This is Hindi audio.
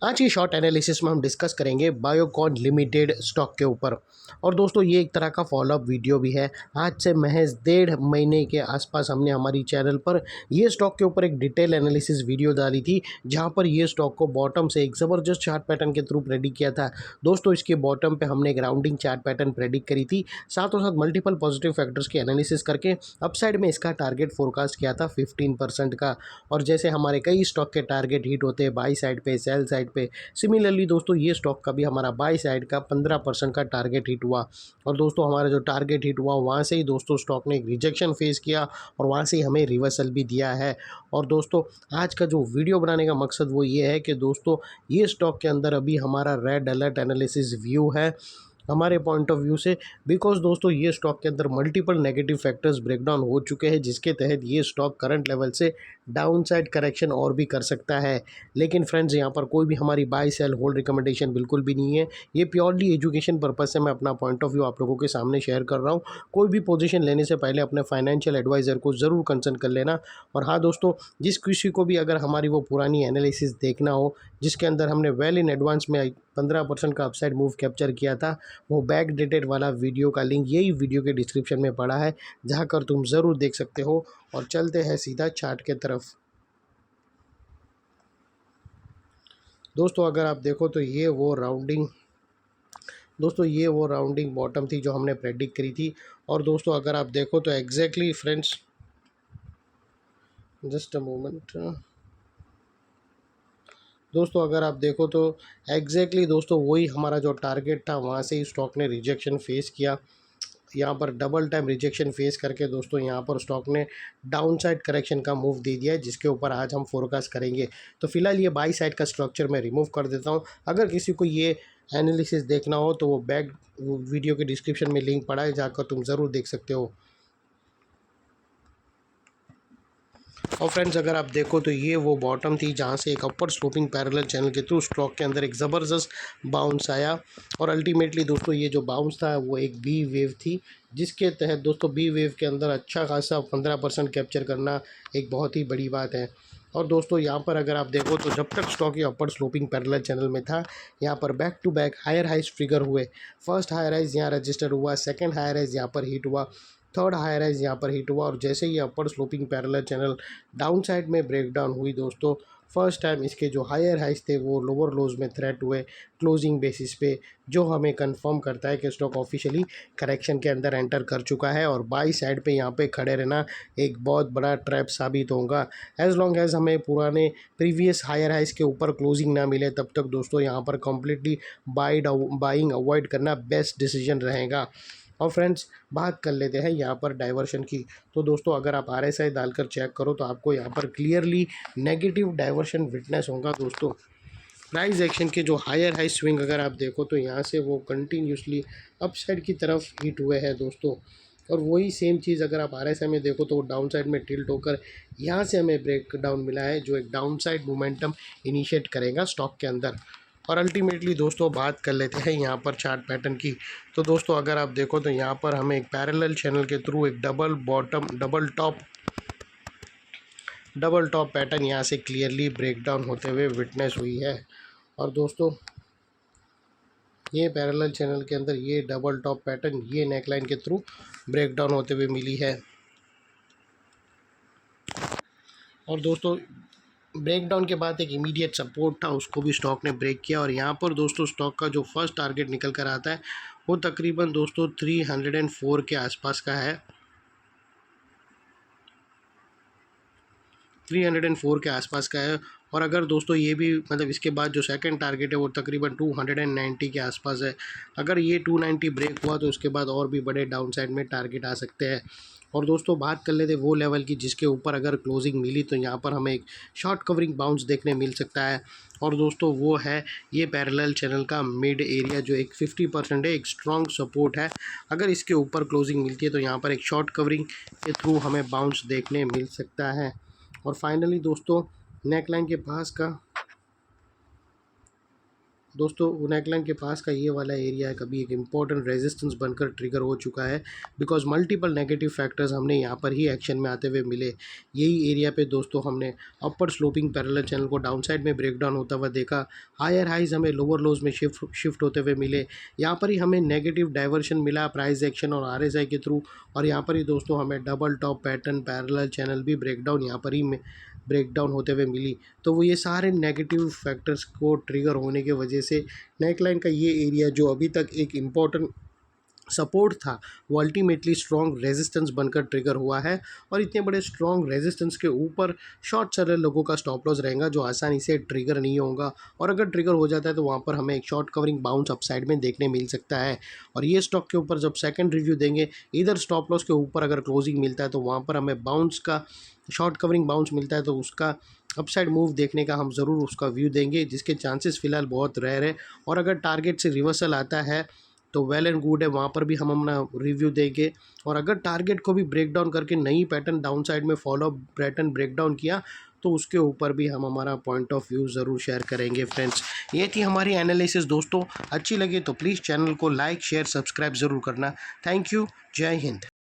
आज की शॉर्ट एनालिसिस में हम डिस्कस करेंगे बायोकॉन लिमिटेड स्टॉक के ऊपर। और दोस्तों ये एक तरह का फॉलोअप वीडियो भी है। आज से महज 1.5 महीने के आसपास हमने हमारी चैनल पर ये स्टॉक के ऊपर एक डिटेल एनालिसिस वीडियो डाली थी, जहां पर ये स्टॉक को बॉटम से एक ज़बरदस्त चार्ट पैटर्न के थ्रू प्रेडिक्ट किया था। दोस्तों इसके बॉटम पे हमने एक राउंडिंग चार्ट पैटर्न प्रेडिक्ट करी थी, साथों साथ मल्टीपल पॉजिटिव फैक्टर्स की एनालिसिस करके अपसाइड में इसका टारगेट फोरकास्ट किया था 15% का। और जैसे हमारे कई स्टॉक के टारगेट हिट होते हैं बाई साइड पे, सेल साइड पे, सिमिलरली दोस्तों ये स्टॉक का भी हमारा बाई साइड का 15% का टारगेट हिट हुआ। और दोस्तों हमारा जो टारगेट हिट हुआ वहाँ से ही दोस्तों स्टॉक ने एक रिजेक्शन फेस किया और वहाँ से ही हमें रिवर्सल भी दिया है। और दोस्तों आज का जो वीडियो बनाने का मकसद वो ये है कि दोस्तों ये स्टॉक के अंदर अभी हमारा रेड अलर्ट एनालिसिस व्यू है हमारे पॉइंट ऑफ व्यू से, बिकॉज दोस्तों ये स्टॉक के अंदर मल्टीपल नेगेटिव फैक्टर्स ब्रेकडाउन हो चुके हैं, जिसके तहत ये स्टॉक करंट लेवल से डाउन साइड करेक्शन और भी कर सकता है। लेकिन फ्रेंड्स यहाँ पर कोई भी हमारी बाय सेल होल्ड रिकमेंडेशन बिल्कुल भी नहीं है। ये प्योरली एजुकेशन पर्पज से मैं अपना पॉइंट ऑफ व्यू आप लोगों के सामने शेयर कर रहा हूँ। कोई भी पोजीशन लेने से पहले अपने फाइनेंशियल एडवाइज़र को ज़रूर कंसल्ट कर लेना। और हाँ दोस्तों, जिस किसी को भी अगर हमारी वो पुरानी एनालिसिस देखना हो जिसके अंदर हमने वेल इन एडवांस में 15% का अपसाइड मूव कैप्चर किया था, वो बैक डेटेड वाला वीडियो का लिंक यही वीडियो के डिस्क्रिप्शन में पड़ा है, जहां कर तुम ज़रूर देख सकते हो। और चलते हैं सीधा चार्ट के तरफ। दोस्तों अगर आप देखो तो ये वो राउंडिंग बॉटम थी जो हमने प्रेडिक्ट करी थी। और दोस्तों अगर आप देखो तो exactly friends, just a moment दोस्तों, अगर आप देखो तो एग्जैक्टली दोस्तों वही हमारा जो टारगेट था वहाँ से ही स्टॉक ने रिजेक्शन फेस किया। यहाँ पर डबल टाइम रिजेक्शन फेस करके दोस्तों यहाँ पर स्टॉक ने डाउन साइड करेक्शन का मूव दे दिया है, जिसके ऊपर आज हम फोरकास्ट करेंगे। तो फिलहाल ये बाई साइड का स्ट्रक्चर मैं रिमूव कर देता हूँ। अगर किसी को ये एनालिसिस देखना हो तो वो वीडियो के डिस्क्रिप्शन में लिंक पड़ा है, जाकर तुम ज़रूर देख सकते हो। और फ्रेंड्स अगर आप देखो तो ये वो बॉटम थी जहाँ से एक अपर स्लोपिंग पैरेलल चैनल के थ्रू स्टॉक के अंदर एक ज़बरदस्त बाउंस आया। और अल्टीमेटली दोस्तों ये जो बाउंस था वो एक बी वेव थी, जिसके तहत दोस्तों बी वेव के अंदर अच्छा खासा 15% कैप्चर करना एक बहुत ही बड़ी बात है। और दोस्तों यहाँ पर अगर आप देखो तो जब तक स्टॉक ये अपर स्लोपिंग पैरेलल चैनल में था, यहाँ पर back to back higher highs trigger हुए। फर्स्ट हायर राइज यहाँ रजिस्टर हुआ, सेकंड हायर राइज यहाँ पर हिट हुआ, थर्ड हाई राइज यहाँ पर हिट हुआ। और जैसे ही upper sloping parallel channel downside में ब्रेक डाउन हुई दोस्तों, फर्स्ट टाइम इसके जो हायर हाइज थे वो लोअर लोज में थ्रेट हुए क्लोजिंग बेसिस पे, जो हमें कंफर्म करता है कि स्टॉक ऑफिशियली करेक्शन के अंदर एंटर कर चुका है। और बाई साइड पे यहाँ पे खड़े रहना एक बहुत बड़ा ट्रैप साबित होगा। एज लॉन्ग एज हमें पुराने प्रीवियस हायर हाइज के ऊपर क्लोजिंग ना मिले, तब तक दोस्तों यहाँ पर कम्प्लीटली बाइंग अवॉइड करना बेस्ट डिसीजन रहेगा। और फ्रेंड्स बात कर लेते हैं यहाँ पर डाइवर्शन की। तो दोस्तों अगर आप RSI डालकर चेक करो तो आपको यहाँ पर क्लियरली नेगेटिव डाइवर्शन विटनेस होगा। दोस्तों प्राइस एक्शन के जो हायर हाई स्विंग अगर आप देखो तो यहाँ से वो कंटिन्यूसली अपसाइड की तरफ हिट हुए हैं दोस्तों। और वही सेम चीज़ अगर आप RSI में देखो तो वो डाउन साइड में टिल्ट होकर यहाँ से हमें ब्रेक डाउन मिला है, जो एक डाउन साइड मोमेंटम इनिशिएट करेगा स्टॉक के अंदर। और अल्टीमेटली दोस्तों बात कर लेते हैं यहाँ पर चार्ट पैटर्न की। तो दोस्तों अगर आप देखो तो यहाँ पर हमें एक पैरेलल चैनल के थ्रू एक डबल टॉप पैटर्न यहाँ से क्लियरली ब्रेक डाउन होते हुए विटनेस हुई है। और दोस्तों ये पैरेलल चैनल के अंदर ये डबल टॉप पैटर्न ये नेकलाइन के थ्रू ब्रेक डाउन होते हुए मिली है। और दोस्तों ब्रेकडाउन के बाद एक इमीडिएट सपोर्ट था, उसको भी स्टॉक ने ब्रेक किया। और यहाँ पर दोस्तों स्टॉक का जो फर्स्ट टारगेट निकल कर आता है वो तकरीबन दोस्तों 304 के आसपास का है। 304 के आसपास का है। और अगर दोस्तों ये भी मतलब इसके बाद जो सेकंड टारगेट है वो तकरीबन 290 के आसपास है। अगर ये 290 ब्रेक हुआ तो उसके बाद और भी बड़े डाउन साइड में टारगेट आ सकते हैं। और दोस्तों बात कर लेते वो लेवल की जिसके ऊपर अगर क्लोजिंग मिली तो यहाँ पर हमें एक शॉर्ट कवरिंग बाउंस देखने मिल सकता है। और दोस्तों वो है ये पैरेलल चैनल का मिड एरिया, जो एक 50% है, एक स्ट्रॉन्ग सपोर्ट है। अगर इसके ऊपर क्लोजिंग मिलती है तो यहाँ पर एक शॉर्ट कवरिंग के थ्रू हमें बाउंस देखने मिल सकता है। और फाइनली दोस्तों नेकलाइन के पास का दोस्तों नेकलाइन के पास का ये वाला एरिया है कभी एक इम्पॉर्टेंट रेजिस्टेंस बनकर ट्रिगर हो चुका है, बिकॉज मल्टीपल नेगेटिव फैक्टर्स हमने यहाँ पर ही एक्शन में आते हुए मिले। यही एरिया पे दोस्तों हमने अपर स्लोपिंग पैरेलल चैनल को डाउन साइड में ब्रेक डाउन होता हुआ देखा। हायर हाइज हमें लोअर लोज में शिफ्ट होते हुए मिले। यहाँ पर ही हमें नेगेटिव डाइवर्शन मिला प्राइस एक्शन और RSI के थ्रू, और यहाँ पर ही दोस्तों हमें double top pattern parallel channel भी ब्रेकडाउन यहाँ पर ही ब्रेकडाउन होते हुए मिली। तो वो ये सारे नेगेटिव फैक्टर्स को ट्रिगर होने की वजह से नेकलाइन का ये एरिया जो अभी तक एक इम्पॉर्टेंट सपोर्ट था, वो अल्टीमेटली स्ट्रॉन्ग रेजिस्टेंस बनकर ट्रिगर हुआ है। और इतने बड़े स्ट्रॉन्ग रेजिस्टेंस के ऊपर शॉर्ट सेलर लोगों का स्टॉप लॉस रहेगा जो आसानी से ट्रिगर नहीं होगा, और अगर ट्रिगर हो जाता है तो वहाँ पर हमें एक शॉर्ट कवरिंग बाउंस अपसाइड में देखने मिल सकता है। और ये स्टॉक के ऊपर जब सेकंड रिव्यू देंगे, इधर स्टॉप लॉस के ऊपर अगर क्लोजिंग मिलता है तो वहाँ पर हमें बाउंस का शॉर्ट कवरिंग बाउंस मिलता है तो उसका अपसाइड मूव देखने का हम ज़रूर उसका व्यू देंगे, जिसके चांसेस फ़िलहाल बहुत रेयर है। और अगर टारगेट से रिवर्सल आता है तो वेल एंड गुड है, वहाँ पर भी हम अपना रिव्यू देंगे। और अगर टारगेट को भी ब्रेक डाउन करके नई पैटर्न डाउन साइड में फॉलो पैटर्न ब्रेक डाउन किया तो उसके ऊपर भी हम हमारा पॉइंट ऑफ व्यू ज़रूर शेयर करेंगे। फ्रेंड्स, ये थी हमारी एनालिसिस। दोस्तों अच्छी लगी तो प्लीज़ चैनल को लाइक शेयर सब्सक्राइब ज़रूर करना। Thank you. जय हिंद।